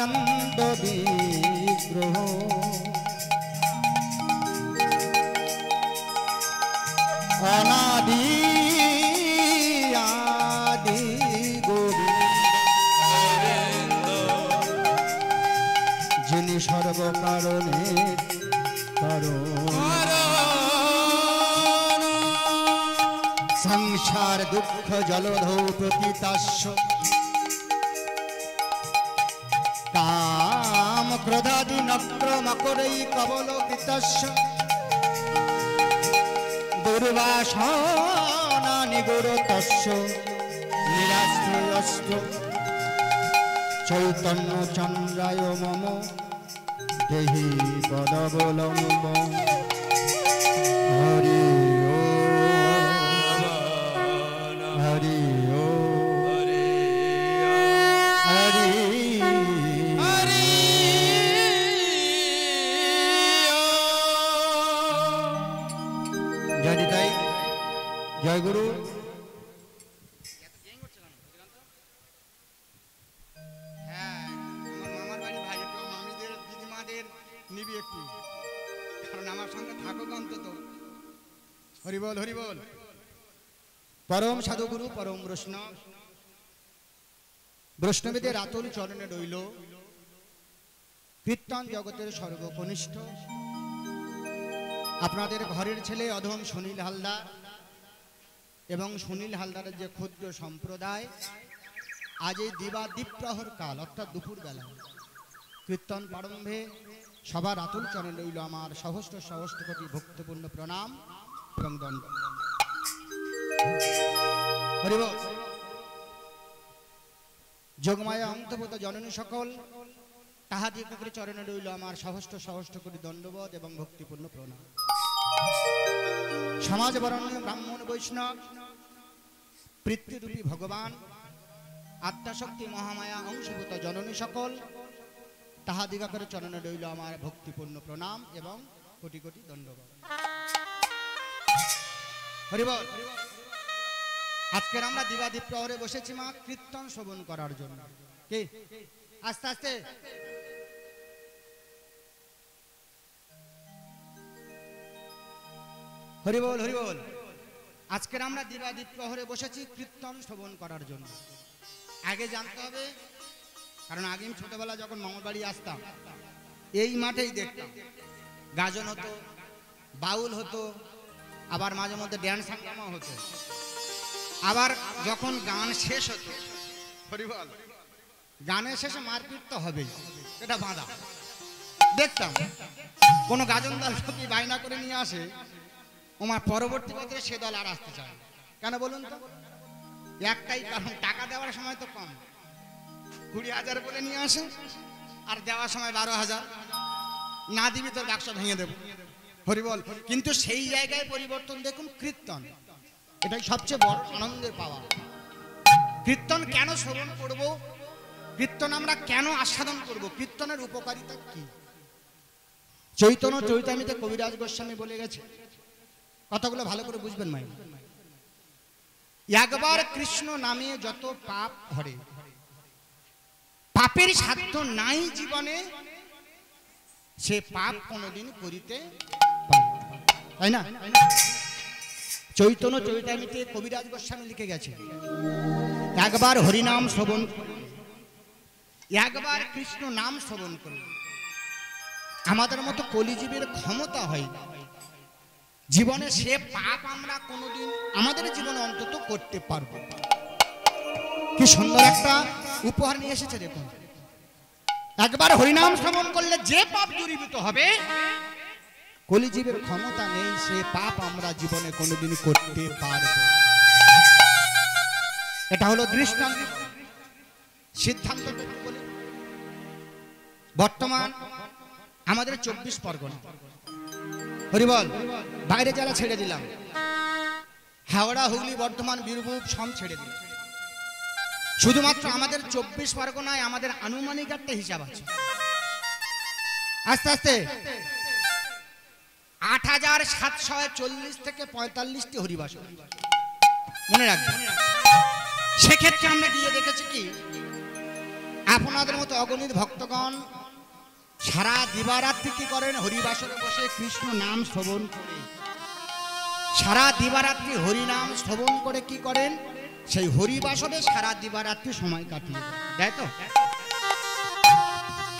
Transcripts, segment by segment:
সচিদানন্দ বিগ্রহ অনাদি আদি গোবিন্দ যিনি সর্বকারণের কারণ সংসার দুঃখ জলধৌ প্রতীতাস্য কাম ক্রোধাদি নক্রমকরৈ কবলোকিতস্য দুর্বাসনা নিগূঢ়তস্য নিরাশ্রয়স্য চৈতন্য চন্দ্রায় মম দেহি পদবলম্বম হরি হরি হরি হরি জয় নিতাই জয় গুরু। হরিবল হরিবল। পরম সাধুগুরু পরম বৈষ্ণব বৈষ্ণবীদের আতুল চরণে রইল কীর্তন জগতের সর্বকনিষ্ঠ আপনাদের ঘরের ছেলে অধম সুনীল হালদার এবং সুনীল হালদারের যে ক্ষুদ্র সম্প্রদায় আজ এই দিবাদ্বীপ্রহর কাল অর্থাৎ দুপুর বেলা কীর্তন প্রারম্ভে সবার আতুল চরণে রইল আমার সহস্র সহস্র কোটি ভক্তিপূর্ণ প্রণাম এবং দণ্ড। হরিবল। যোগমায়া অন্তর্ভুক্ত জননী সকল তাহাদিগের চরণে রইল আমার সহস্র সহস্র কোটি দণ্ডবোধ এবং ভক্তিপূর্ণ প্রণাম। সমাজ বরণ্য ব্রাহ্মণ বৈষ্ণব পৃথ্বীরূপী ভগবান আত্মাশক্তি মহামায়া অংশভূত জননী সকল তাহাদিগের চরণে রইল আমার ভক্তিপূর্ণ প্রণাম এবং কোটি কোটি দণ্ডবোধ। হরিবল। আজকের আমরা দিবাদীপ প্রহরে বসেছি মা কীর্তন শ্রবণ করার জন্য। কি আস্তে আস্তে হরিবল হরিবল। আজকের আমরা দিবাদীপ প্রহরে বসেছি কীর্তন শ্রবণ করার জন্য। আগে জানতে হবে, কারণ আগে আমি ছোটবেলা যখন মামার বাড়ি আসতাম এই মাঠেই দেখতাম গাজন হতো, বাউল হতো, আবার মাঝে মধ্যে ড্যান্স হাঙ্গামা হতো। আবার যখন গান শেষ হতো হরিবল গানের শেষে মারপিট তো হবেই, এটা বাঁধা দেখতাম। কোনো গাজন দল যদি বায়না করে নিয়ে আসে ওমার পরবর্তী বছরে সে দল আর আসতে চায়। কেন বলুন তো? একটাই কারণ, টাকা দেওয়ার সময় তো কম, 20,000 বলে নিয়ে আসে আর দেওয়ার সময় 12,000। না দিবি তোর বাক্স ভেঙে দেবো। হরিবল। কিন্তু সেই জায়গায় পরিবর্তন দেখুন কীর্তন, এটাই সবচেয়ে বড় আনন্দের পাওয়া। কীর্তন কেন শ্রবণ করব, কীর্তন আমরা কেন আস্বাদন করব, কীর্তনের উপকারিতা কি? চৈতন্য চৈতামিতে কবিরাজ গোস্বামী বলে গেছে, কথাগুলো ভালো করে বুঝবেন মাই। একবার কৃষ্ণ নামে যত পাপ ধরে, পাপের সাধ্য নাই জীবনে, সে পাপ কোনোদিন করিতে পারে, তাই না? চৈতন্য চৈতামিতে কবিরাজ গোস্বামী লিখে গেছে, একবার হরিনাম শ্রবণ, একবার কৃষ্ণ নাম শ্রবণ করুন, আমাদের মতো কলিজীবের ক্ষমতা হয় জীবনে সে পাপ আমরা কোনোদিন আমাদের জীবনে অন্তত করতে পারবো। কি সুন্দর একটা উপহার নিয়ে এসেছে দেখুন। একবার হরিনাম শ্রবণ করলে যে পাপ দূরীভূত হবে, কলিজীবের ক্ষমতা নেই সে পাপ আমরা জীবনে কোনোদিন করতে পারবো। এটা হলো দৃষ্টান্ত, সিদ্ধান্ত। বর্তমান আমাদের 24 পরগনা, হরিবল, বাইরে যারা ছেড়ে দিলাম, হাওড়া, হুগলি, বর্ধমান, বীরভূম সব ছেড়ে দিলাম। শুধুমাত্র আমাদের 24 পরগনায় আমাদের আনুমানিক একটা হিসাব আছে। আস্তে আস্তে 8,740 থেকে 45টি হরিবাসর মনে রাখবেন। সেক্ষেত্রে আমরা গিয়ে দেখেছি কি আপনাদের মতো অগণিত ভক্তগণ সারা দিবারাত্রি কি করেন? হরিবাসরে বসে কৃষ্ণ নাম শ্রবণ করে, সারা দিবারাত্রি হরি নাম শ্রবণ করে কি করেন? সেই হরিবাসরে সারা দিবারাত্রি সময় কাটিয়ে দেয়। তো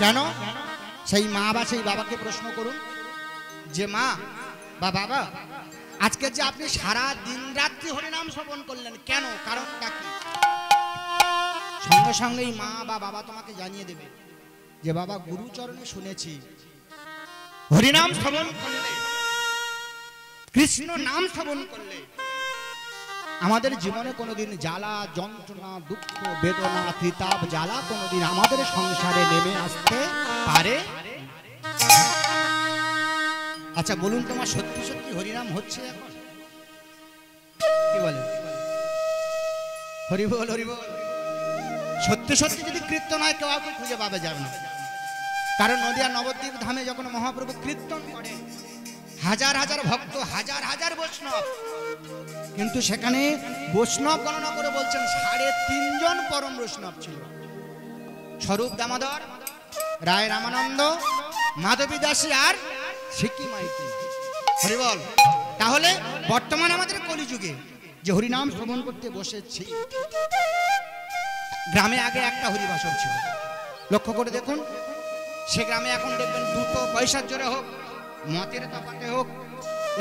কেন? সেই মা বা সেই বাবাকে প্রশ্ন করুন যে মা বা বাবা, আজকে যে আপনি সারা দিন রাত্রি হরিনাম শ্রবণ করলেন, কেন? কারণটা কি? সঙ্গে সঙ্গেই মা বা বাবা তোমাকে জানিয়ে দেবে যে বাবা, গুরুচরণে শুনেছি হরিনাম শ্রবণ করলে, কৃষ্ণ নাম শ্রবণ করলে আমাদের জীবনে কোনোদিন জ্বালা যন্ত্রণা দুঃখ বেদনা ত্রিতাপ জ্বালা কোনোদিন আমাদের সংসারে নেমে আসতে পারে। আচ্ছা বলুন, তোমার সত্যি সত্যি হরিনাম হচ্ছে এখন? কি বলে? হরি বল, হরি বল। সত্যি সত্যি যদি কীর্তন হয় কেউ কাউকে খুঁজে পাবে যাবে না। কারণ নদিয়া নবদ্বীপ ধামে যখন মহাপ্রভু কীর্তন করে, হাজার হাজার ভক্ত, হাজার হাজার বৈষ্ণব, কিন্তু সেখানে বৈষ্ণব গণনা করে বলছেন 3.5 জন পরম বৈষ্ণব ছিল। স্বরূপ দামোদর, রায় রামানন্দ, মাধবী দাসী আর সিকি মাইতি। হরি বল। তাহলে বর্তমানে আমাদের কলিযুগে যে হরিনাম শ্রবণ করতে বসেছি, গ্রামে আগে একটা হরিবাসর ছিল, লক্ষ্য করে দেখুন সে গ্রামে এখন দেখবেন 2 পয়সার জোরে হোক, মতের তফাতে হোক,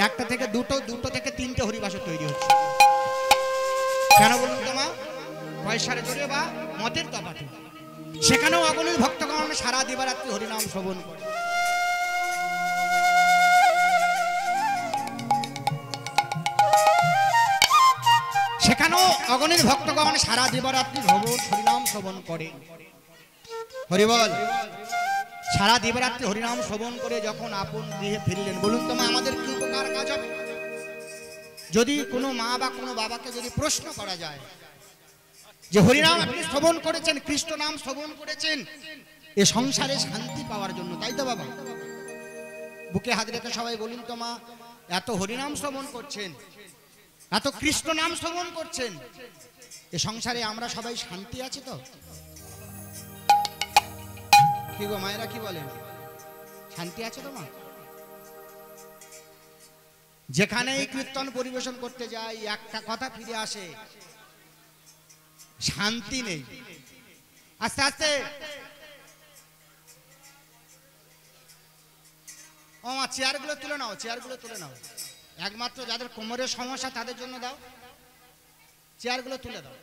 1 থেকে 2, 2 থেকে 3টে হরিবাসর তৈরি হচ্ছে। কেন বলুন তো মা? পয়সার জোরে বা মতের তফাতে। সেখানেও অগণিত ভক্তগণ সারা দিবারাত্রি হরিনাম শ্রবণ করে। সেখানেও অগণিত ভক্তগণ সারা দিবারাত্রি হরিনাম শ্রবণ করে। হরি বল। সারা দিবারাত্রি হরিনাম শ্রবণ করে যখন আপন গৃহে ফিরলেন, বলুন তো মা, আমাদের কি উপকার কাজ হবে? যদি কোনো মা বা কোনো বাবাকে যদি প্রশ্ন করা যায় যে হরিনাম আপনি শ্রবণ করেছেন, কৃষ্ণ নাম শ্রবণ করেছেন এ সংসারে শান্তি পাওয়ার জন্য, তাই তো বাবা? বুকে হাত রেখে সবাই বলুন তো মা, এত হরিনাম শ্রবণ করছেন, এত কৃষ্ণ নাম শ্রবণ করছেন, এ সংসারে আমরা সবাই শান্তি আছি তো? কি গো মায়েরা, কি বলেন? শান্তি আছে তো মা? যেখানেই কীর্তন পরিবেশন করতে যাই একটা কথা ফিরে আসে, শান্তি নেই। আস্তে আস্তে ও মা, চেয়ারগুলো তুলে নাও, চেয়ারগুলো তুলে নাও। একমাত্র যাদের কোমরের সমস্যা তাদের জন্য দাও, চেয়ারগুলো তুলে দাও।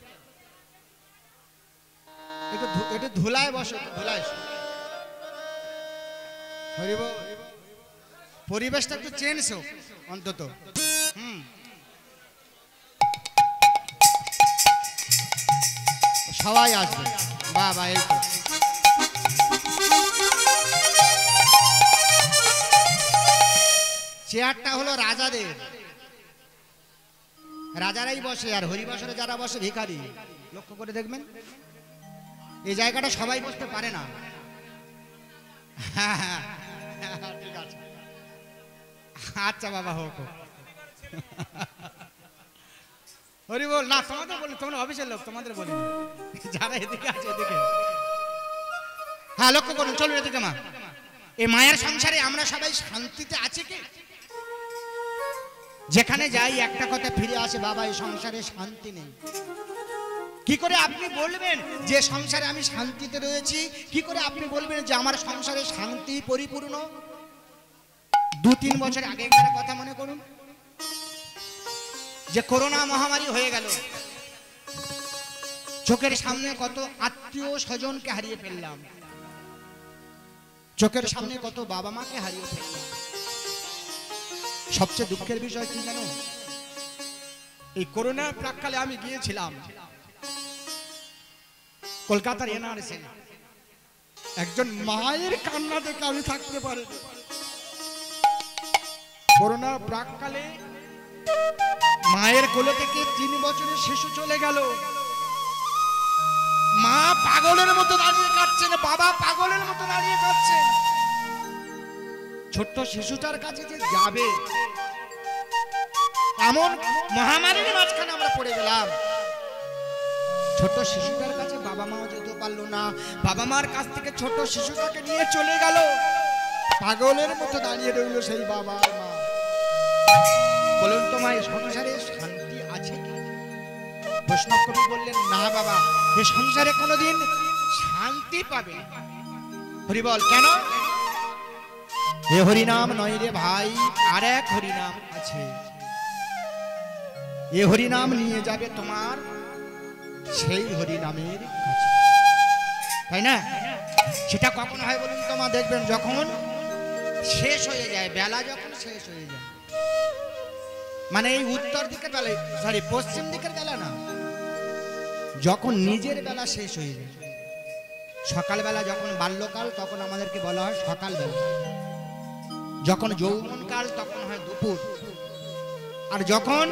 একটু ধুলায় বসো, ধুলায়। হরিব, পরিবেশটা একটু চেঞ্জ হোক অন্তত। সবাই আসবে। বাবা, এই তো চেয়ারটা হলো রাজাদের, রাজারাই বসে, আর হরিবাসরে যারা বসে ভিখারি। লক্ষ্য করে দেখবেন এই জায়গাটা সবাই বসতে পারে না। ঠিক আছে, আচ্ছা বাবা, হোক। হরি বল। না তোমাদের বলি, তোমরা অফিসের লোক, তোমাদের বলি, যারা এদিকে আছে এদিকে। হ্যাঁ লক্ষ্য করুন, চলুন এদিকে মা। এই মায়ের সংসারে আমরা সবাই শান্তিতে আছি কি? যেখানে যাই একটা কথা ফিরে আসে, বাবা এই সংসারে শান্তি নেই। কি করে আপনি বলবেন যে সংসারে আমি শান্তিতে রয়েছি? কি করে আপনি বলবেন যে আমার সংসারে শান্তি পরিপূর্ণ? 2-3 বছর আগেকার কথা মনে করুন, যে করোনা মহামারী হয়ে গেল, চোখের সামনে কত আত্মীয় স্বজনকে হারিয়ে ফেললাম, চোখের সামনে কত বাবা মাকে হারিয়ে ফেললাম। সবচেয়ে দুঃখের বিষয় কি জানো? এই করোনার প্রাককালে আমি গিয়েছিলাম কলকাতার এনআরসি। একজন মায়ের কান্না দেখে আমি থাকতে পারি। করোনার প্রাককালে মায়ের কোলে থেকে 3 বছরের শিশু চলে গেল। মা পাগলের মতো দাঁড়িয়ে কাঁদছেন, বাবা পাগলের মতো দাঁড়িয়ে কাঁদছেন। ছোট্ট শিশুটার কাছে যে যাবে, এমন মহামারীর মাঝখানে আমরা পড়ে গেলাম। ছোট্ট শিশুটার কাছে বাবা মাও যেতে পারলো না, বাবা মার কাছ থেকে ছোট শিশুটাকে নিয়ে চলে গেল। পাগলের মতো দাঁড়িয়ে রইল সেই বাবা আর মা। বলুন তো মা, এই সংসারে শান্তি আছে কি? বৈষ্ণব কবি বললেন, না বাবা, এই সংসারে কোনোদিন শান্তি পাবে না। হরি বল, কেন? এ হরিনাম নয় রে ভাই, আর এক হরিনাম আছে। এ হরিনাম নিয়ে যাবে তোমার সেই হরিনামের কাছে, তাই না? সেটা কখন হয় বলুন তো মা? দেখবেন যখন শেষ হয়ে যায়, বেলা যখন শেষ হয়ে যায়, মানে এই উত্তর দিকের বেলা, সরি পশ্চিম দিকের বেলা না, যখন নিজের বেলা শেষ হয়ে যায়। সকালবেলা যখন বাল্যকাল তখন আমাদেরকে বলা হয় সকালবেলা, যখন যৌবনকাল তখন হয় দুপুর, আর যখন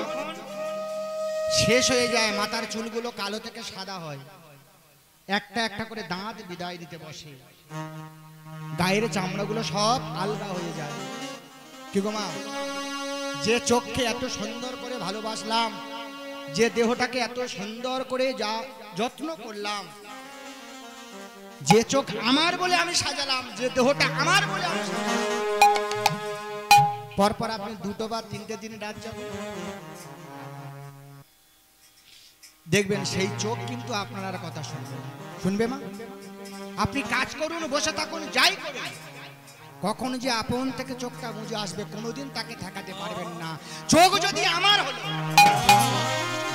শেষ হয়ে যায় মাথার চুলগুলো কালো থেকে সাদা হয়, একটা একটা করে দাঁত বিদায় দিতে বসে, গায়ের চামড়াগুলো সব আলগা হয়ে যায়। কি গো মা, যে চোখকে এত সুন্দর করে ভালোবাসলাম, যে দেহটাকে এত সুন্দর করে যা যত্ন করলাম, যে চোখ আমার বলে আমি সাজালাম, যে দেহটা আমার বলে আমি সাজালাম, পরপর আপনি দুটো বা তিনটে দিন রাত যাবেন, দেখবেন সেই চোখ কিন্তু আপনার কথা শুনবে। শুনবে মা? আপনি কাজ করুন, বসে থাকুন, যাই করুন, কখন যে আপন থেকে চোখটা মুজে আসবে কোনোদিন তাকে ঠেকাতে পারবেন না। চোখ যদি আমার হলো,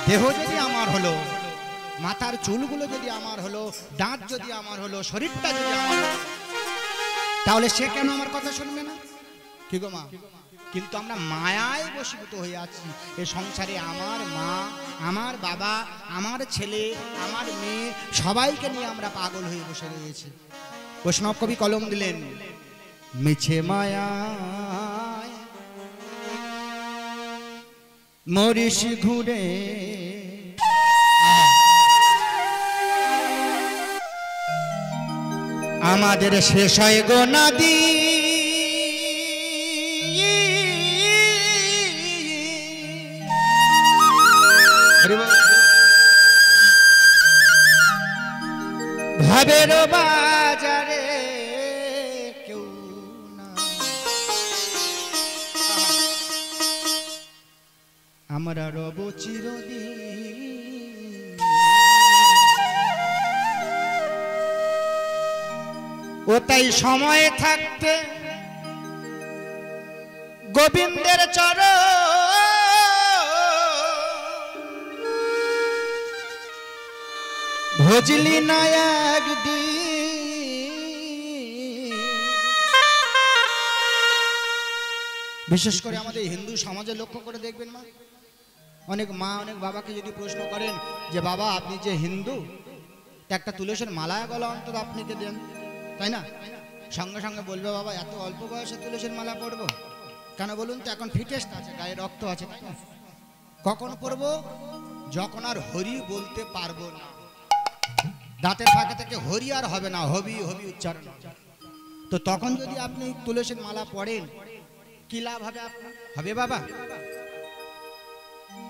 দেহ যদি আমার হলো, মাথার চুলগুলো যদি আমার হলো, দাঁত যদি আমার হলো, শরীরটা যদি আমার হলো, তাহলে সে কেন আমার কথা শুনবে না? কি গো মা? কিন্তু আমরা মায়ায় বশীভূত হয়ে আছি। এই সংসারে আমার মা, আমার বাবা, আমার ছেলে, আমার মেয়ে, সবাইকে নিয়ে আমরা পাগল হয়ে বসে রয়েছি। বৈষ্ণব কবি কলম দিলেন, মিছে মায়ায় মরিস ঘুরে, আমাদের শেষ হয় গো নদী, ভাবের বাজারে কেউ না, আমরা রব চিরদিন। ও তাই সময় থাকতে গোবিন্দের চরণ ভজলি না একদিন। বিশেষ করে আমাদের হিন্দু সমাজে লক্ষ্য করে দেখবেন মা, অনেক মা অনেক বাবাকে যদি প্রশ্ন করেন যে বাবা আপনি যে হিন্দু, একটা তুলসীর মালা গলা অন্তত আপনাকে দেন, তাই না? সঙ্গে সঙ্গে বলবে বাবা এত অল্প বয়সে তুলসীর মালা পরবো কেন বলুন তো? এখন ফিটেস্ট আছে, গায়ে রক্ত আছে, তাই না? কখন পরবো? যখন আর হরি বলতে পারবো না, দাঁতের ফাঁকা থেকে হরি আর হবে না, হবি হবি উচ্চারণ। তো তখন যদি আপনি তুলসীর মালা পড়েন কি লাভ হবে আপনার? হবে বাবা?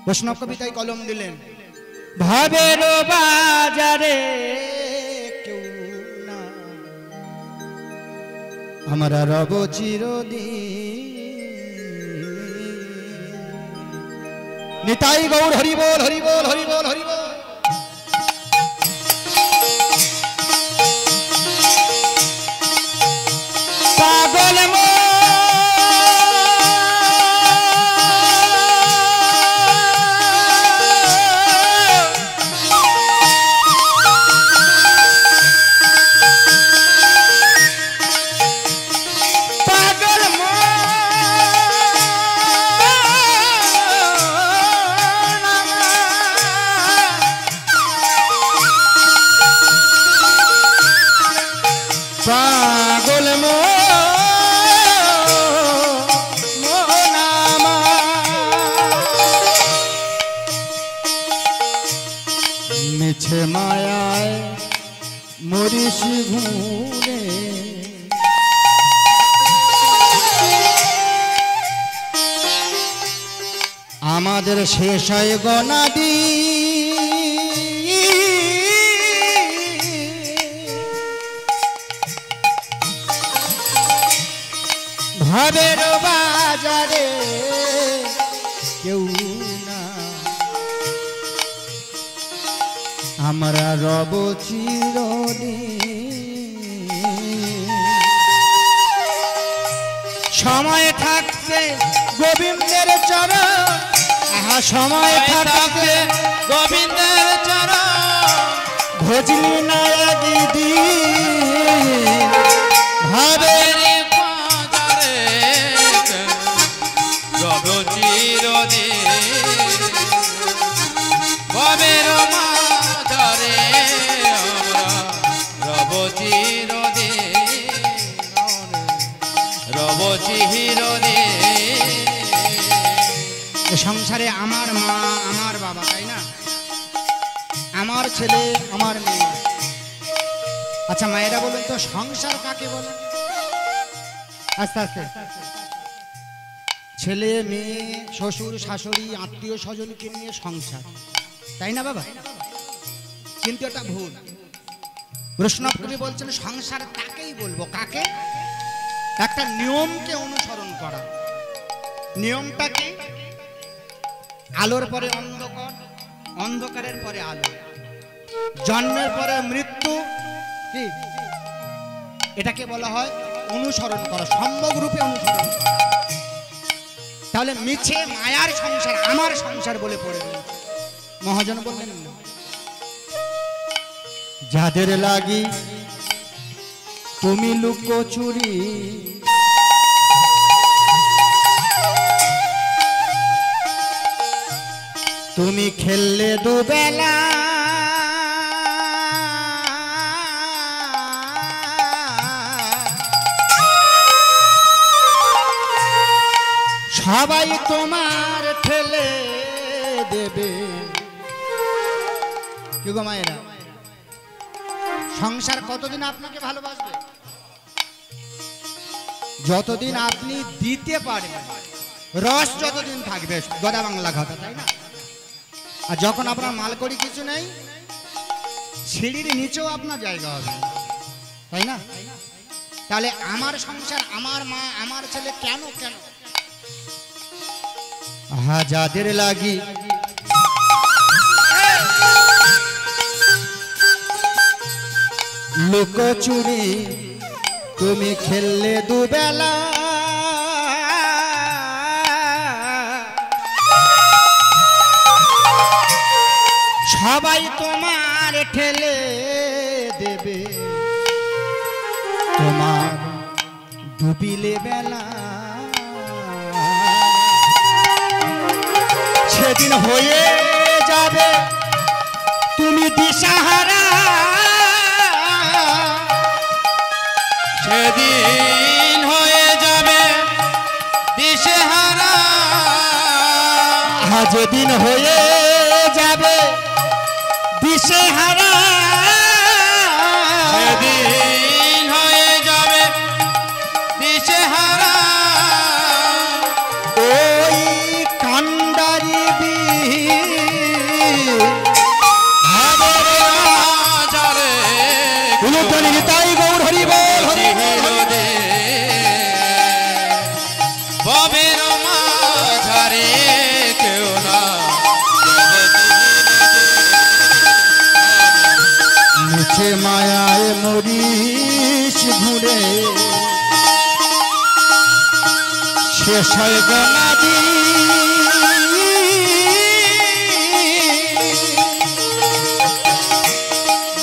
বৈষ্ণব কবিতায় কলম দিলেন, ভাবের বাজারে কেউ না, আমরা রব চিরদিন। নিতাই গৌর হরি বল, হরি বল, হরি বল, হরি বল। পাগল পাগল মোনামা মিছে মায়ায় মরিস ঘুরে, আমাদের শেষ হয় গনাদি ভবের বাজারে কেউ না, আমরা রব চিরদিন। সময় থাকতে গোবিন্দের চরণ, সময় থাকতে গোবিন্দের চরণ ভজলি না একদিন, ভবের বাজারে রব চিরদিন। ভবের বাজারে আমরা রব চিরদিন, রব চিরদিন। সংসারে আমার মা আমার বাবা, তাই না? আমার ছেলে আমার মেয়ে। আচ্ছা মায়েরা বলুন তো সংসার কাকে বলে? আস্তে আস্তে ছেলে মেয়ে শ্বশুর শাশুড়ি আত্মীয় স্বজনকে নিয়ে সংসার, তাই না বাবা? কিন্তু এটা ভুল। বৈষ্ণব কবি বলছেন সংসার তাকেই বলবো, কাকে? একটা নিয়মকে অনুসরণ করা। নিয়মটা কি? আলোর পরে অন্ধকার, অন্ধকারের পরে আলো, জন্মের পরে মৃত্যু, কি এটাকে বলা হয় অনুসরণ করা, সম্ভব রূপে অনুসরণ করা। তাহলে মিছে মায়ার সংসার আমার সংসার বলে পড়ে মহাজন বললেন না। যাদের লাগি তুমি লুকোচুরি, তুমি খেললে দুবেলা, সবাই তোমার ঠেলে দেবে। কি গো মায়েরা, সংসার কতদিন আপনাকে ভালোবাসবে? যতদিন আপনি দিতে পারবেন, রস যতদিন থাকবে, গদা বাংলা কথা, তাই না? আর যখন আপনার মালকড়ি কিছু নেই, সিঁড়ির নিচেও আপনার জায়গা হবে, তাই না? তাহলে আমার সংসার আমার মা আমার ছেলে কেন কেন? আহা যাদের লাগি লুকোচুরি, তুমি খেললে দুবেলা, সবাই তোমার ঠেলে দেবে, তোমার ডুবিলে বেলা। সেদিন হয়ে যাবে তুমি দিশাহারা, সেদিন হয়ে যাবে দিশাহারা, যেদিন হয়ে যাবে দিশেহারা, সেদিন হয়ে যাবে দিশেহারা। ওই কান্ডারি তাই গৌর হরি বল হরি দে ববের মাঝারে কেউ না, মুছে মায়ায় মরিস ঘুরে, শেষ হয় গলাদি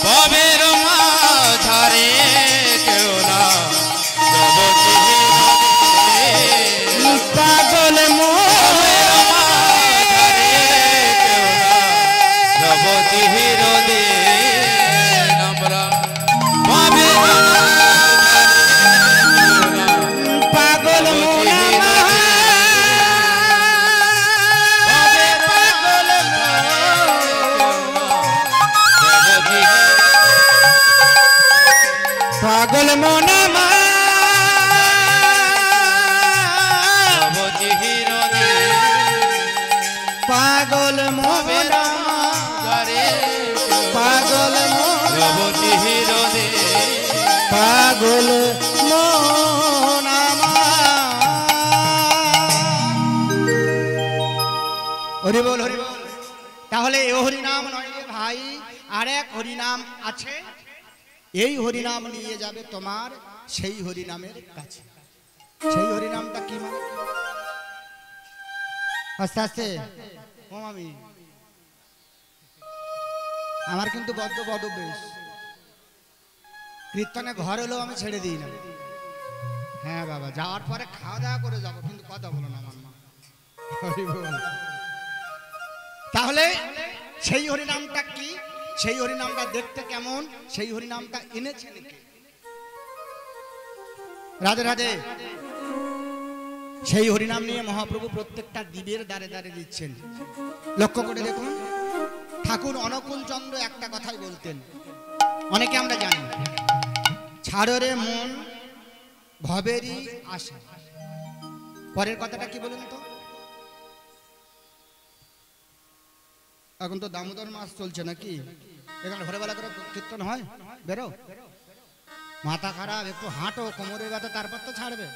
ববের মাঝারে কেউ না, পাগল মোর মাঝারে কেউ না, জগতি হিরদে আমরা পাগল মোর পাগল মনা মা পাগল মোনা পাগল পাগল মোনা হরিনাম আছে, এই হরিনাম নিয়ে যাবে তোমার সেই হরিনামের কাছে। সেই হরিনামটা কি মানে? আস্তে আস্তে ও মামি, আমার কিন্তু বড্ড বড় বেশ কীর্তনে ঘর হলেও আমি ছেড়ে দিই না। হ্যাঁ বাবা, যাওয়ার পরে খাওয়া দাওয়া করে যাবো, কিন্তু কথা বলো না আমার মা। তাহলে সেই হরিনামটা কি, সেই হরিনামটা দেখতে কেমন, সেই হরিনামটা এনেছেন কে? রাধে রাধে। সেই হরিনাম নিয়ে মহাপ্রভু প্রত্যেকটা দ্বীপের দ্বারে দ্বারে দিচ্ছেন। লক্ষ্য করে দেখুন, ঠাকুর অনুকূল চন্দ্র একটা কথাই বলতেন, অনেকে আমরা জানি, ছাড়ো রে মন ভবেরই আশা। পরের কথাটা কি বলুন তো? এখন তো দামোদর মাস চলছে নাকি, এখানে ভোরবেলা করে কীর্তন হয়, বেরো, মাথা খারাপ, একটু হাঁটো, কোমরে ব্যথা, তারপর তো ছাড়বে।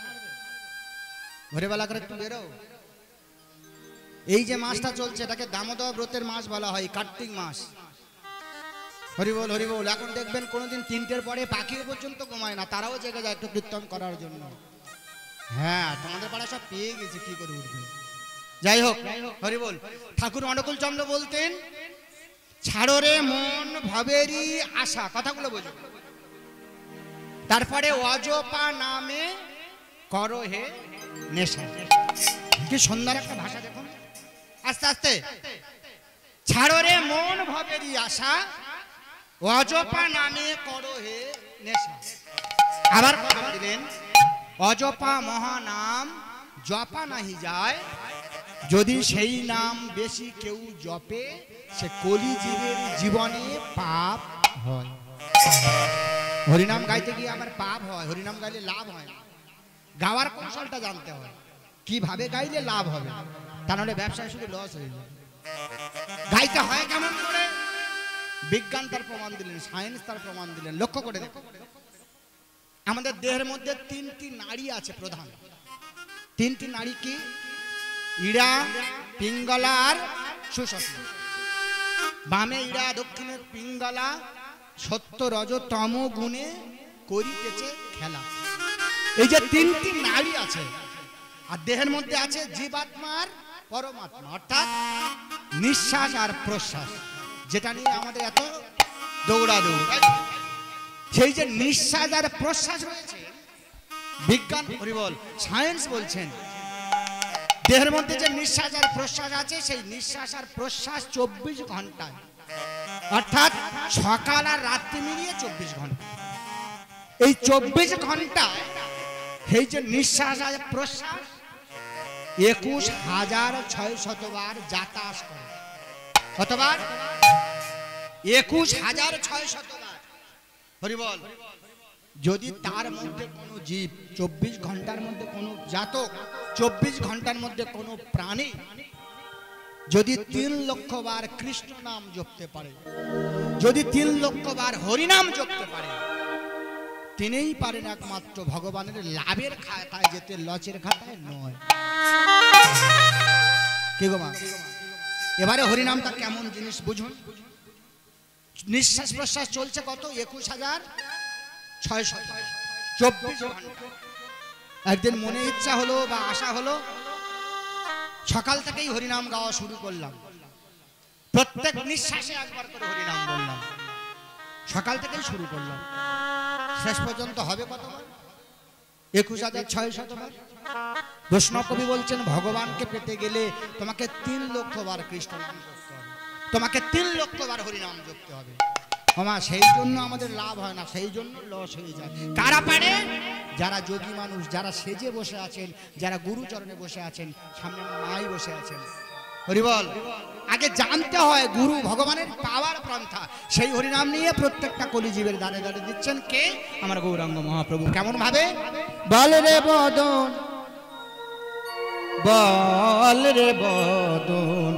ভোরবেলা করে একটু বেরো। এই যে মাসটা চলছে এটাকে দামোদর ব্রতের মাস বলা হয়, কার্তিক মাস। হরিবল হরিবল। এখন দেখবেন কোনোদিন 3টের পরে পাখি পর্যন্ত ঘুমায় না, তারাও জেগে যায় একটু কীর্তন করার জন্য। হ্যাঁ, তোমাদের পাড়া সব পেয়ে গেছে, কি করে উঠবে। যাই হোক, হরিবল। ঠাকুর অনুকূল চন্দ্র বলতেন, ছাড়ো রে মন ভবেরই আশা, কথাগুলো বোঝো। তারপরে অজপা নামে করো হে নেশা। কি সুন্দর একটা ভাষা দেখুন। আস্তে আস্তে, ছাড়ো রে মন ভবেরই আশা, অজপা নামে করো হে নেশা। আবার কথা দিলেন, অজপা মহানাম জপা নাহি যায়, যদি সেই নাম বেশি কেউ জপে, সে কলিজীবের জীবনে পাপ হয়। হরিনাম গাইতে গিয়ে আবার পাপ হয়, হরিনাম গাইলে লাভ হয় না। গাওয়ার কৌশলটা জানতে হয়, কিভাবে গাইলে লাভ হবে, তা নাহলে ব্যবসায় শুধু লস হয়ে যাবে। গাইতে হয় কেমন করে? বিজ্ঞান তার প্রমাণ দিলেন, সায়েন্স তার প্রমাণ দিলেন। লক্ষ্য করে দেখো, আমাদের দেহের মধ্যে 3টি নাড়ি আছে প্রধান। 3টি নাড়ি কি? ইড়া, পিঙ্গলা আর সুষুম্না। বামে ইড়া, দক্ষিণে পিঙ্গলা, সত্য রজ তম গুণে করিতেছে খেলা। এই যে 3টি নাড়ি আছে, আর দেহের মধ্যে আছে জীবাত্মার পরমাত্মা, অর্থাৎ নিঃশ্বাস আর প্রশ্বাস, যেটা নিয়ে আমাদের এত দৌড়াদৌড়ি। সেই যে নিঃশ্বাস আর প্রশ্বাস রয়েছে, বিজ্ঞান হরিবল সায়েন্স বলছেন, দেহের মধ্যে যে নিঃশ্বাস আর প্রশ্বাস আছে, সেই নিঃশ্বাস আর প্রশ্বাস 24 ঘন্টায়, অর্থাৎ সকাল আর রাত্রি মিলিয়ে 24 ঘন্টা। এই 24 ঘন্টা এই যে নিঃশ্বাস আর প্রশ্বাস 21,600 বার যাতায়াত করে। কতবার? 21,600 বার। হরিবল। যদি তার মধ্যে কোনো জীব 24 ঘন্টার মধ্যে কোনো জাতক 24 ঘন্টার মধ্যে কোনো প্রাণী যদি 3 লক্ষ বার কৃষ্ণ নাম জপতে পারে, যদি 3 লক্ষ বার হরিনাম জপতে পারে, তিনিই পারেন একমাত্র ভগবানের লাভের খাতায় যেতে, লচের খাতায় নয়। কি গো মা? এবারে হরিনামটা কেমন জিনিস বুঝুন। নিঃশ্বাস প্রশ্বাস চলছে কত? 21,624 ঘন্টা। একদিন মনে ইচ্ছা হলো বা আশা হলো, সকাল থেকেই হরিনাম গাওয়া শুরু করলাম, প্রত্যেক নিঃশ্বাসে একবার করে হরিনাম বললাম, সকাল থেকেই শুরু করলাম, শেষ পর্যন্ত হবে কতবার? 21,600 বার। বৈষ্ণব কবি বলছেন, ভগবানকে পেতে গেলে তোমাকে 3 লক্ষ বার কৃষ্ণ নাম জপতে হবে, তোমাকে 3 লক্ষ বার হরিনাম জপতে হবে। ক্ষমা, সেই জন্য আমাদের লাভ হয় না, সেই জন্য লস হয়ে যায়। কারা পারে? যারা যোগী মানুষ, যারা সেজে বসে আছেন, যারা গুরুচরণে বসে আছেন, সামনে মাই বসে আছেন। হরিবল। আগে জানতে হয় গুরু ভগবানের পাওয়ার পন্থা। সেই হরিনাম নিয়ে প্রত্যেকটা কলিজীবের দ্বারে দ্বারে দিচ্ছেন কে? আমার গৌরাঙ্গ মহাপ্রভু। কেমন ভাবে? বল রে বদন, বল রে বদন,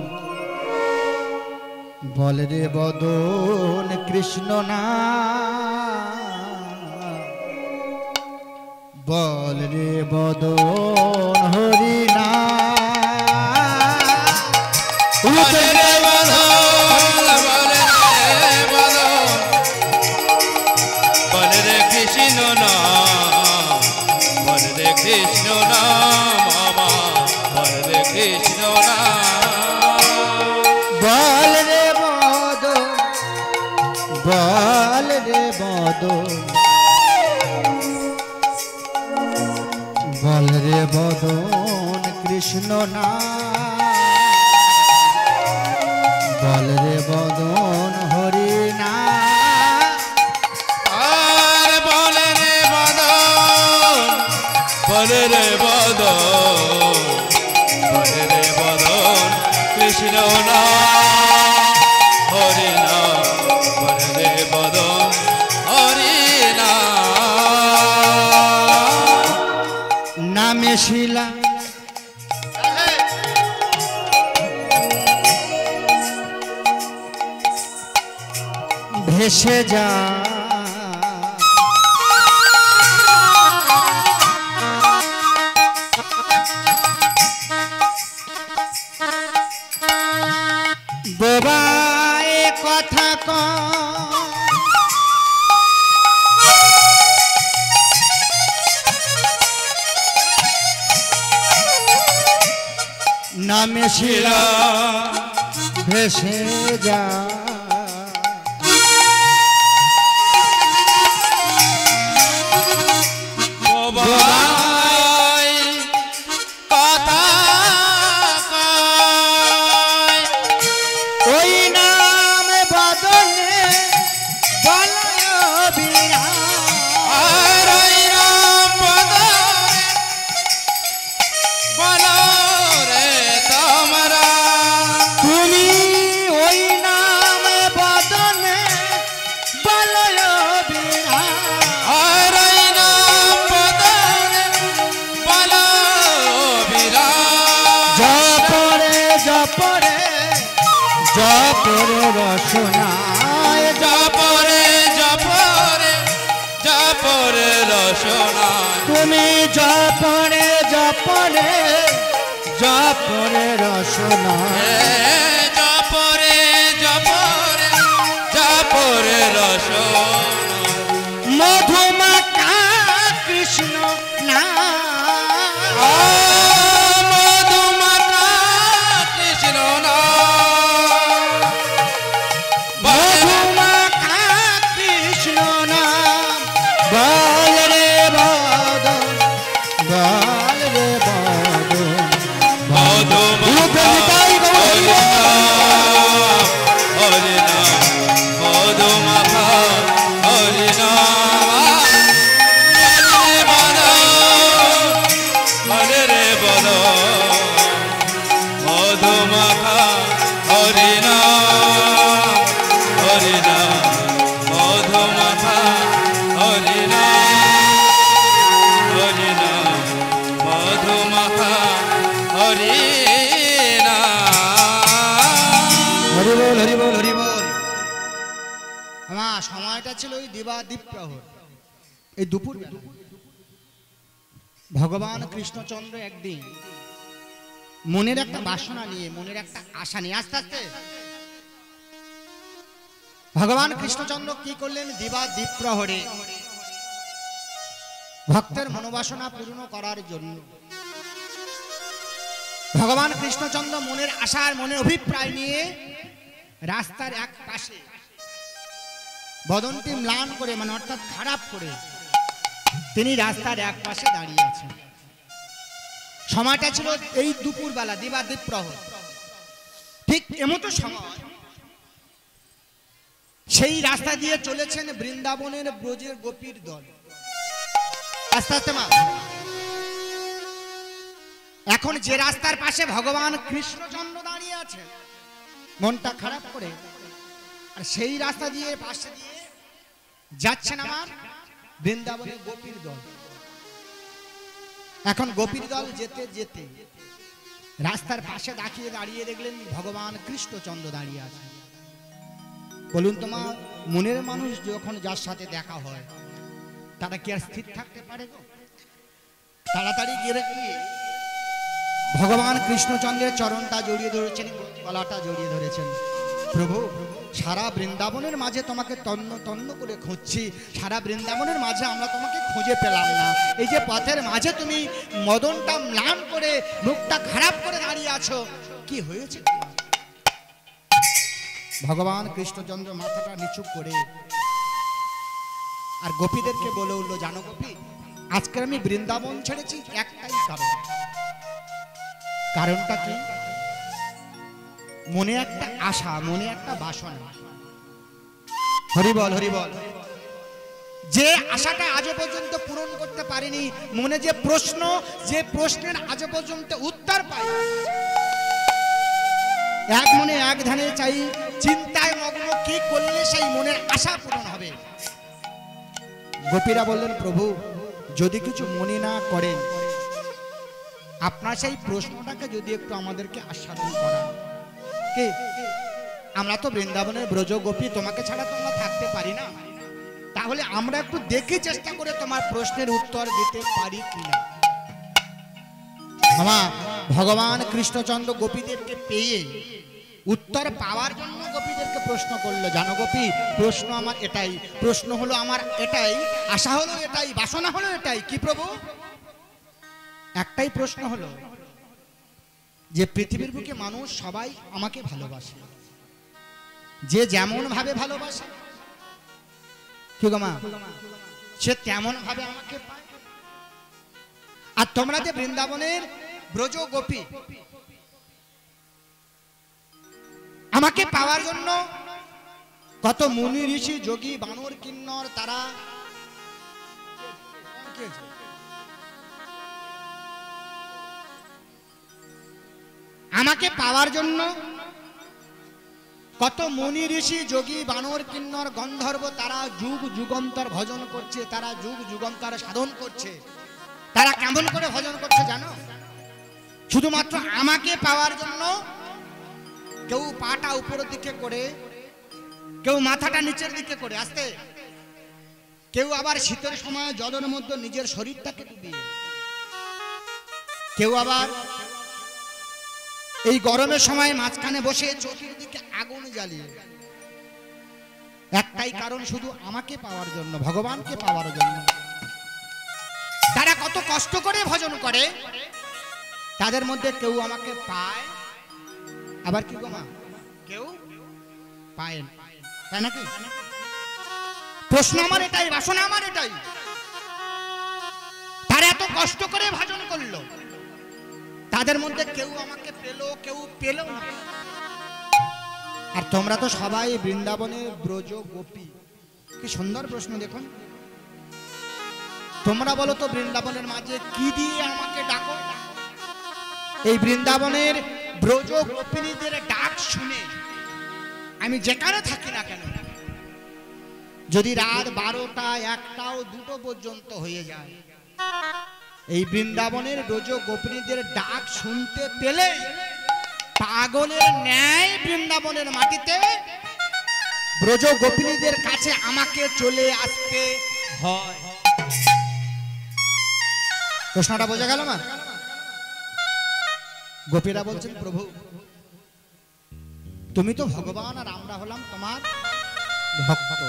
বল রে বদন কৃষ্ণ নাম, বল রে বদন হরি নাম, বল রে বদন, বল রে বদন কৃষ্ণ নাম, বলে রে কৃষ্ণ নাম আমার, বলে রে কৃষ্ণ নাম। বল রে বদন, বল রে বদন, বল রে বদন কৃষ্ণ নাম, বল রে বদন হরি নাম। আর বলে রে বদন, বলে রে বদন, বলে রে বদন কৃষ্ণ নাম হরি নাম, বলে রে বদন হরি নাম। নামে শিলা ভেসে যা, বোবায় কথা কম, নামে শিলা ভেসে যা, বোবাই কথা কয়, ওই নাম বদনে বল বিরাম। আর ওই নাম বদনে বলো রে তোমরা, তুমি ওই নাম বদনে বল বিরাম। আর ওই নাম বদনে বলো বিরাম। জপরে জপরে জপরে রসনায়, জপরে জপরে জপরে রসনায়, তুমি জপরে জপরে জপরে রসনায়, জপরে জপরে জপরে রসনায়। মধুমাখা কৃষ্ণ নাম, মধুমাখা কৃষ্ণ নাম, মধুমাখা কৃষ্ণ নাম। বল রে বদন, বল রে বদন, মধুমাখা হরি নাম, হরি নাম, মধুমাখা হরি নাম। বলে রে বলো, মধুমাখা হরি নাম, হরি নাম, মধুমাখা হরি নাম, হরি নাম, মধুমাখা হরি নাম। হরি বল হরি বল হরি বল। আমার সময়টা ছিল ওই দিবাদীপ প্রহর, এই দুপুর বেলা। ভগবান কৃষ্ণচন্দ্র একদিন মনের একটা বাসনা নিয়ে, মনের একটা আশা নিয়ে, আস্তে আস্তে ভগবান কৃষ্ণচন্দ্র কি করলেন, দিবাদীপ প্রহরে ভক্তের মনোবাসনা পূর্ণ করার জন্য ভগবান কৃষ্ণচন্দ্র মনের আশার, মনের অভিপ্রায় নিয়ে রাস্তার এক পাশে বদনটি ম্লান করে, মানে অর্থাৎ খারাপ করে, তিনি রাস্তার এক পাশে দাঁড়িয়ে আছেন। সময়টা ছিল এই দুপুর বেলা, দিবাদীপ প্রহর। ঠিক এমতো সময় সেই রাস্তা দিয়ে চলেছেন বৃন্দাবনের ব্রজের গোপীর দল। আস্তে আস্তে মা, এখন যে রাস্তার পাশে ভগবান কৃষ্ণচন্দ্র দাঁড়িয়ে আছেন মনটা খারাপ করে, আর সেই রাস্তা দিয়ে পাশে দিয়ে যাচ্ছেন আমার বৃন্দাবনের গোপীর দল। এখন গোপীর দল যেতে যেতে রাস্তার পাশে দাঁড়িয়ে দেখলেন ভগবান কৃষ্ণচন্দ্র দাঁড়িয়ে আছেন। বলুন তোমা, মনের মানুষ যখন যার সাথে দেখা হয় তারা কি আর স্থির থাকতে পারে গো? তাড়াতাড়ি গিয়ে ভগবান কৃষ্ণচন্দ্রের চরণটা জড়িয়ে ধরেছেন, গলাটা জড়িয়ে ধরেছেন। প্রভু সারা বৃন্দাবনের মাঝে তোমাকে তন্ন তন্ন করে খুঁজছি, সারা বৃন্দাবনের মাঝে আমরা তোমাকে খুঁজে পেলাম না। এই যে পথের মাঝে তুমি মদনটা ম্লান করে মুখটা খারাপ করে দাঁড়িয়ে আছো, কি হয়েছে? ভগবান কৃষ্ণচন্দ্র মাথাটা নিচু করে আর গোপীদেরকে বলে উঠলো, জানো গোপী, আজকে আমি বৃন্দাবন ছেড়েছি একটাই কারণ। কারণটা কি? মনে একটা আশা, মনে একটা বাসনা। হরিবল হরিবল। যে আশাটা আজও পর্যন্ত পূরণ করতে পারিনি, মনে যে প্রশ্ন, যে প্রশ্নের আজও পর্যন্ত উত্তর পাই, এক মনে এক ধ্যানে চাই, চিন্তায় মগ্ন কি করলে সেই মনের আশা পূরণ হবে। গোপীরা বললেন, প্রভু যদি কিছু মনে না করেন, আপনার সেই প্রশ্নটাকে যদি একটু আমাদেরকে আস্বাদন করান। কে? আমরা তো বৃন্দাবনের ব্রজ গোপী, তোমাকে ছাড়া তো আমরা থাকতে পারি না, তাহলে আমরা একটু দেখে চেষ্টা করে তোমার প্রশ্নের উত্তর দিতে পারি কিনা। মামা ভগবান কৃষ্ণচন্দ্র গোপীদেরকে পেয়ে উত্তর পাওয়ার জন্য গোপীদেরকে প্রশ্ন করলো, জানো গোপী, প্রশ্ন আমার এটাই, প্রশ্ন হলো আমার এটাই, আশা হলো এটাই, বাসনা হলো এটাই। কি প্রভু? একটাই প্রশ্ন হলো যে পৃথিবীর বুকে মানুষ সবাই আমাকে ভালোবাসে, যে যেমন ভাবে ভালোবাসে, কি গো মা, সে তেমন ভাবে আমাকে পায়। আর তোমরা যে বৃন্দাবনের ব্রজ গোপী, আমাকে পাওয়ার জন্য কত মুনি ঋষি যোগী বানর কিন্নর তারা আমাকে পাওয়ার জন্য কত মুনি ঋষি যোগী বানর কিন্নর গন্ধর্ব তারা যুগ যুগান্তর ভজন করছে, তারা যুগ যুগান্তর সাধন করছে। তারা কেমন করে ভজন করছে জানো? শুধুমাত্র আমাকে পাওয়ার জন্য কেউ পাটা উপরের দিকে করে, কেউ মাথাটা নিচের দিকে করে আস্তে, কেউ আবার শীতের সময় জলের মধ্যে নিজের শরীরটাকে ডুবিয়ে, কেউ আবার এই গরমের সময় মাঝখানে বসে চোখের দিকে আগুন জ্বালিয়ে। একটাই কারণ, শুধু আমাকে পাওয়ার জন্য, ভগবানকে পাওয়ার জন্য। তারা কত কষ্ট করে ভজন করে, তাদের মধ্যে কেউ আমাকে পায়, আবার কি গো মা, কেউ পায় না, তাই নাকি? প্রশ্ন আমার এটাই, বাসনা আমার এটাই। তারা এত কষ্ট করে ভজন করলো, তাদের মধ্যে কেউ আমাকে পেল, কেউ পেল না। আর তোমরা তো সবাই বৃন্দাবনের ব্রজ গোপী। কি সুন্দর প্রশ্ন দেখুন। তোমরা বলো তো বৃন্দাবনের মাঝে কি দিয়ে আমাকে ডাকো? এই বৃন্দাবনের ব্রজ গোপিনীদের ডাক শুনে আমি যেখানে থাকি না কেন, যদি রাত 12টা 1টাও 2টো পর্যন্ত হয়ে যায়, এই বৃন্দাবনের ব্রজ গোপিনীদের ডাক শুনতে পেলে পাগলের ন্যায় বৃন্দাবনের মাটিতে ব্রজ গোপিনীদের কাছে আমাকে চলে আসতে হয়। প্রশ্নটা বোঝা গেল না? গোপীরা বলছেন, প্রভু তুমি তো ভগবান আর আমরা হলাম তোমার ভক্ত,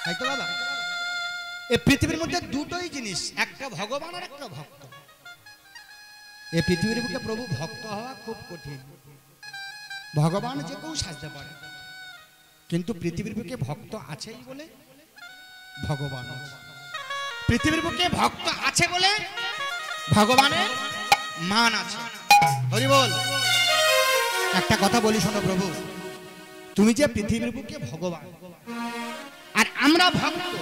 তাই তো বাবা? এই পৃথিবীর মধ্যে দুটোই জিনিস, একটা ভগবান আর একটা ভক্ত। এই পৃথিবীর বুকে প্রভু ভক্ত হওয়া খুব কঠিন। ভগবান যে কেউ সাজতে পারে, কিন্তু পৃথিবীর বুকে ভক্ত আছেই বলে ভগবান। পৃথিবীর বুকে ভক্ত আছে বলে ভগবানের মান আছে। হরি বল। একটা কথা বলি শোনো প্রভু, তুমি যে পৃথিবীর বুকে ভগবান আর আমরা ভক্ত,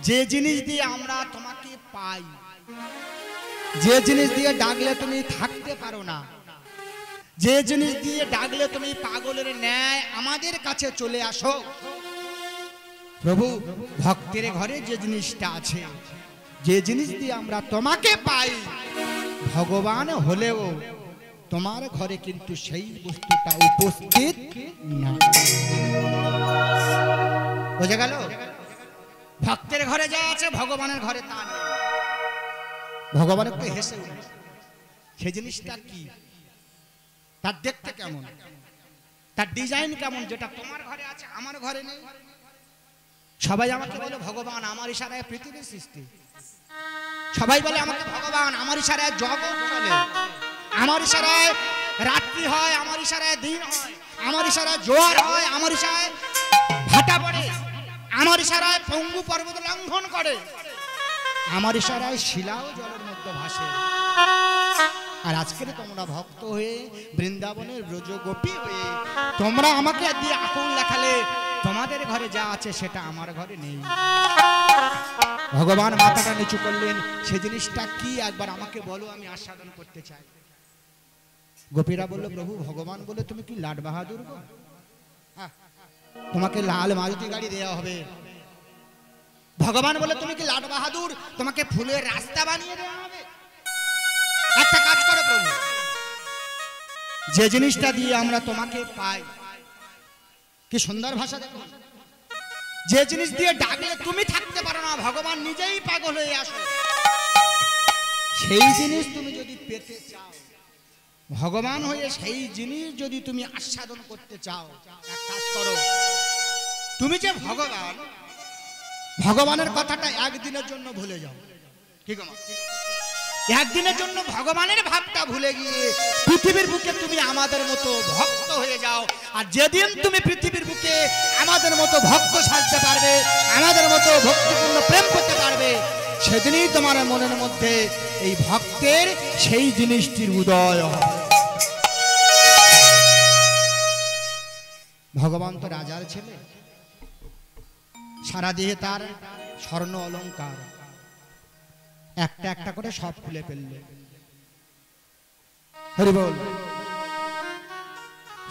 যে জিনিস দিয়ে আমরা তোমাকে পাই, যে জিনিস দিয়ে ডাকলে তুমি থাকতে পারো না, যে জিনিস দিয়ে ডাকলে তুমি পাগলের ন্যায় আমাদের কাছে চলে আসো, প্রভু ভক্তের ঘরে যে জিনিসটা আছে, যে জিনিস দিয়ে আমরা তোমাকে পাই, ভগবান হলেও তোমার ঘরে কিন্তু সেই বস্তুটা উপস্থিত না। বোঝা গেল? ভক্তের ঘরে যা আছে ভগবানের ঘরে তা নেই। ভগবান একটু হেসে উঠে, সে জিনিসটা কি, তার দেখতে কেমন, তার ডিজাইন কেমন, যেটা তোমার ঘরে আছে আমার ঘরে নেই। সবাই আমাকে বলে ভগবান, আমার ইশারায় পৃথিবীর সৃষ্টি। সবাই বলে আমাকে ভগবান, আমার ইশারায় জগৎ চলে। আমার ইশারায় রাত্রি হয়, আমার ইশারায় দিন হয়, আমার ইশারায় জোয়ার হয়, আমার ইশারায় ভাটা পড়ে, আমার ইশারায় পঙ্গু পর্বত লঙ্ঘন করে, আমার ইশারায় শিলাও জলের মধ্যে ভাসে। আর আজকে তোমরা ভক্ত হয়ে বৃন্দাবনের ব্রজ গোপী হয়ে তোমরা আমাকে দিয়ে আকুল দেখালে তোমাদের ঘরে যা আছে সেটা আমার ঘরে নেই। ভগবান মাথাটা নিচু করলেন, সে জিনিসটা কি একবার আমাকে বলো, আমি আস্বাদন করতে চাই। গোপীরা বলল, প্রভু ভগবান বলে তুমি কি লাট বাহাদুর গো? তোমাকে লাল মারুতি গাড়ি দেওয়া হবে। ভগবান বলে তুমি কি লাট বাহাদুর, তোমাকে ফুলের রাস্তা বানিয়ে দেওয়া হবে। একটা কাজ করো প্রভু, যে জিনিসটা দিয়ে আমরা তোমাকে পাই, কি সুন্দর ভাষা দেখো, যে জিনিস দিয়ে ডাকলে তুমি থাকতে পারো না, ভগবান নিজেই পাগল হয়ে আসো, সেই জিনিস তুমি যদি পেতে চাও, ভগবান হয়ে সেই জিনিস যদি তুমি আস্বাদন করতে চাও, এক কাজ করো, তুমি যে ভগবান, ভগবানের কথাটা একদিনের জন্য ভুলে যাও। কি গো, একদিনের জন্য ভগবানের ভাবটা ভুলে গিয়ে পৃথিবীর বুকে তুমি আমাদের মতো ভক্ত হয়ে যাও। আর যেদিন তুমি পৃথিবীর বুকে আমাদের মতো ভক্ত সাজতে পারবে, আমাদের মতো ভক্তিপূর্ণ প্রেম করতে পারবে, সেদিনই তোমার মনের মধ্যে এই ভক্তের সেই জিনিসটির উদয় হবে। ভগবান তো রাজার ছেলে, সারা দেহে তার স্বর্ণ অলংকার, একটা একটা করে সব খুলে ফেললে। হরি বল।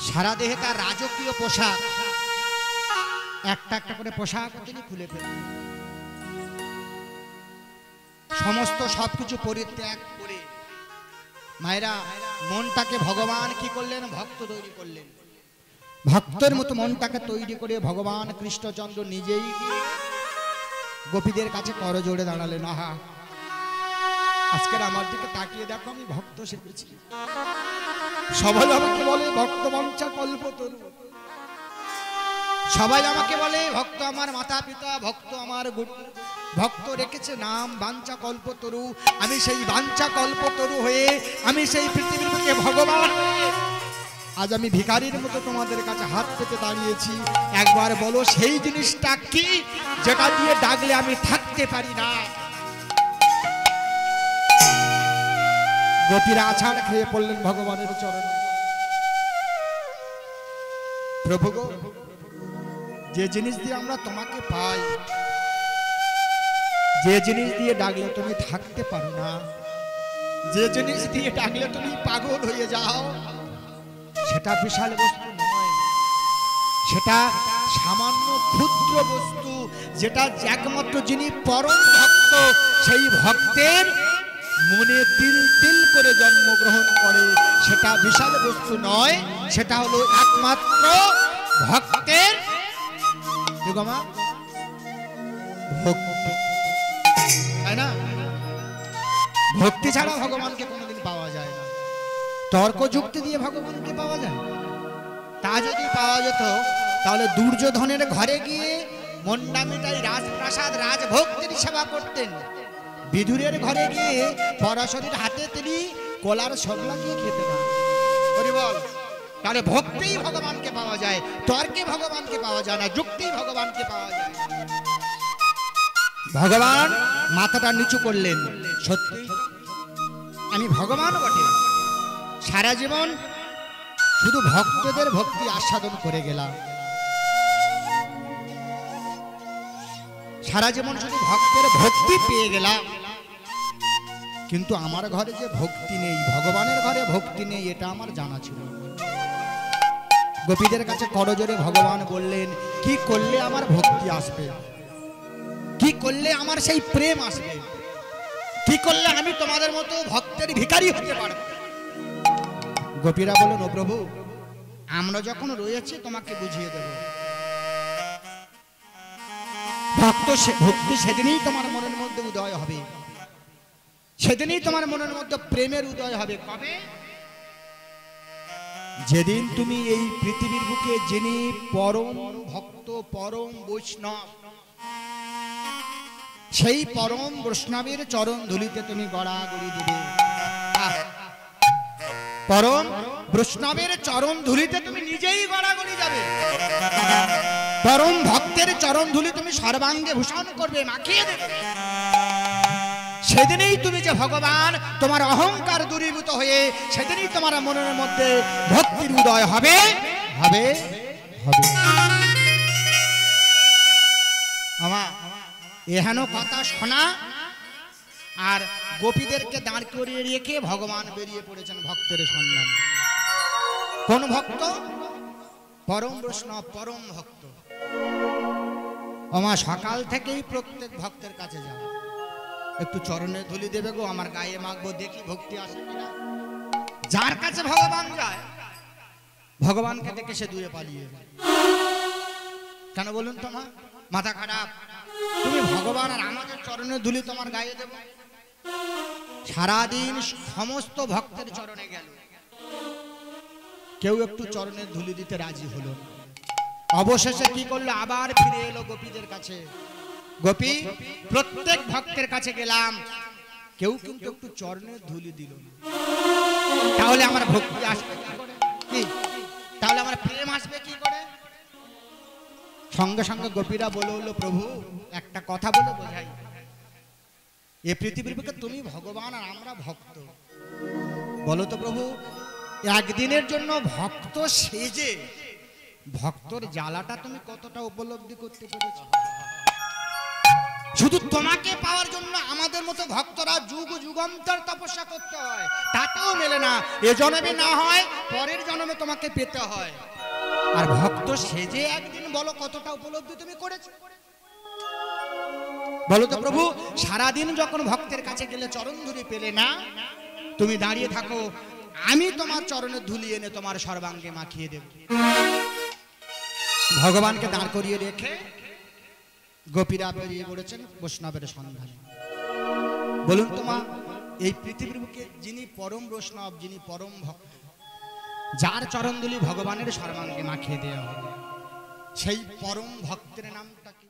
সারা দেহে তার রাজকীয় পোশাক, একটা একটা করে পোশাক তিনি খুলে ফেললেন। সমস্ত সবকিছু পরিত্যাগ করে মায়েরা মনটাকে ভগবান কি করলেন, ভক্ত তৈরি করলেন। ভক্তের মতো মনটাকে তৈরি করে ভগবান কৃষ্ণচন্দ্র নিজেই গোপীদের কাছে করজোড়ে দাঁড়ালেন। আহা, আজকের আমার দিকে তাকিয়ে দেখো, আমি ভক্ত সেজেছি। সবাই আমাকে বলে ভক্ত বাঞ্ছা কল্পতরু, সবাই আমাকে বলে ভক্ত আমার মাতা পিতা, ভক্ত আমার গুরু, ভক্ত রেখেছে নাম বাঞ্ছা কল্পতরু। আমি সেই বাঞ্ছা কল্পতরু হয়ে, আমি সেই পৃথিবীর বুকে ভগবান হয়ে আজ আমি ভিখারির মতো তোমাদের কাছে হাত পেতে দাঁড়িয়েছি। একবার বলো সেই জিনিসটা কি, যেটা দিয়ে ডাকলে আমি থাকতে পারি না। গোপীরা আছাড় খেয়ে পড়লেন ভগবানের চরণে। প্রভু গো, যে জিনিস দিয়ে আমরা তোমাকে পাই, যে জিনিস দিয়ে ডাকলে তুমি থাকতে পারো না, যে জিনিস দিয়ে ডাকলে তুমি পাগল হয়ে যাও, সেটা বিশাল বস্তু নয়, সেটা সামান্য ক্ষুদ্র বস্তু, যেটা একমাত্র যিনি পরম ভক্ত, সেই ভক্তের মনে তিল তিল করে জন্মগ্রহণ করে, সেটা বিশাল বস্তু নয়, সেটা হলো একমাত্র ভক্তের ভক্তি, তাই না? ভক্তি ছাড়া ভগবানকে কোনোদিন পাওয়া যায় না। তর্ক যুক্তি দিয়ে ভগবানকে পাওয়া যায়? তা যদি পাওয়া যেত তাহলে দুর্যোধনের ঘরে গিয়ে মন্ডামিটাই রাজপ্রাসাদ রাজভোগ তিনি সেবা করতেন। বিদুরের ঘরে গিয়ে পরাশরীর হাতে তিনি কলার সবলা গিয়ে খেতে পারেন। হরি বল। তাহলে ভক্তিই ভগবানকে পাওয়া যায়, তর্কে ভগবানকে পাওয়া যায় না, যুক্তি ভগবানকে পাওয়া যায়। ভগবান মাথাটা নিচু করলেন, সত্যি আমি ভগবান বটে, সারা জীবন শুধু ভক্তদের ভক্তি আস্বাদন করে গেলাম, সারা জীবন শুধু ভক্তের ভক্তি পেয়ে গেলাম, কিন্তু আমার ঘরে যে ভক্তি নেই, ভগবানের ঘরে ভক্তি নেই, এটা আমার জানা ছিল। গোপীদের কাছে করজোড়ে ভগবান বললেন, কি করলে আমার ভক্তি আসবে, কি করলে আমার সেই প্রেম আসবে, কি করলে আমি তোমাদের মতো ভক্তের ভিখারি হতে পারবো। গোপীরা বললেন, ও প্রভু, আমরা যখন রয়েছি তোমাকে বুঝিয়ে দেব। ভক্তি সেদিনই তোমার মনের মধ্যে উদয় হবে, সেদিনই তোমার মনের মধ্যে প্রেমের উদয় হবে। কবে? যেদিন তুমি এই পৃথিবীর বুকে যিনি পরম ভক্ত পরম বৈষ্ণব সেই পরম বৈষ্ণবের চরণ ধুলিতে তুমি গড়াগড়ি দিবে, পরম বৈষ্ণবের চরণ ধুলিতে তুমি নিজেই গড়াগড়ি যাবে, পরম ভক্তের চরণ ধুলি তুমি সর্বাঙ্গে ভূষণ করবে, মাখিয়ে দেবে। সেদিনই তুমি যে ভগবান তোমার অহংকার দূরীভূত হয়ে সেদিনই তোমার মনের মধ্যে ভক্তির উদয় হবে হবে হবে। আমার এহেন কথা শোনা আর গোপীদেরকে দাঁড় করিয়ে রেখে ভগবান বেরিয়ে পড়েছেন ভক্তের সন্ধান। কোন ভক্ত? পরম বৈষ্ণব পরম ভক্ত। আমার সকাল থেকেই প্রত্যেক ভক্তের কাছে যাও, একটু চরণে ধুলি দেবে গো, আমার গায়ে মাখবো, দেখি ভক্তি আসে কিনা। যার কাছে ভগবান যায় ভগবানকে দেখে সে দূরে পালিয়ে যায়। কেন বলুন তোমার মাথা খারাপ? তুমি ভগবান আর আমাদের চরণে ধুলি তোমার গায়ে দেব। সারাদিন সমস্ত ভক্তের চরণে গেল, কেউ একটু চরণের ধুলি দিতে রাজি হলো। অবশেষে কি করলো? আবার ফিরে এলো গোপীদের কাছে। গোপী, প্রত্যেক ভক্তের কাছে গেলাম, কেউ কিন্তু একটু চরণের ধুলি দিল না। তাহলে আমার ভক্তি আসবে কি করে? তাহলে আমার প্রেম আসবে কি করে? সঙ্গে সঙ্গে গোপীরা বলে উঠল, প্রভু একটা কথা বলে বোঝাই, এ পৃথিবীর বুকে তুমি ভগবান আর আমরা ভক্ত। বলো তো প্রভু, একদিনের জন্য ভক্ত সেজে ভক্তর জ্বালাটা তুমি কতটা উপলব্ধি করতে পেরেছো? শুধু তোমাকে পাওয়ার জন্য আমাদের মতো ভক্তরা যুগ যুগান্তর তপস্যা করতে হয়, তাতেও মেলে না। এ জন্মে না হয় পরের জন্মে তোমাকে পেতে হয়। আর ভক্ত সেজে একদিন বলো কতটা উপলব্ধি তুমি করেছো? বলো তো প্রভু, সারাদিন যখন ভক্তের কাছে গেলে চরণ ধুলি পেলে না, তুমি দাঁড়িয়ে থাকো, আমি তোমার চরণের ধুলি এনে তোমার সর্বাঙ্গে মাখিয়ে দেব। ভগবানকে দাঁড় করিয়ে রেখে গোপীরা বেরিয়ে পড়েছেন বৈষ্ণবের সন্ধানে। বলুন তোমার এই পৃথিবীর বুকে যিনি পরম বৈষ্ণব, যিনি পরম ভক্ত, যার চরণ ধুলি ভগবানের সর্বাঙ্গে মাখিয়ে দেওয়া হবে, সেই পরম ভক্তের নামটা কি?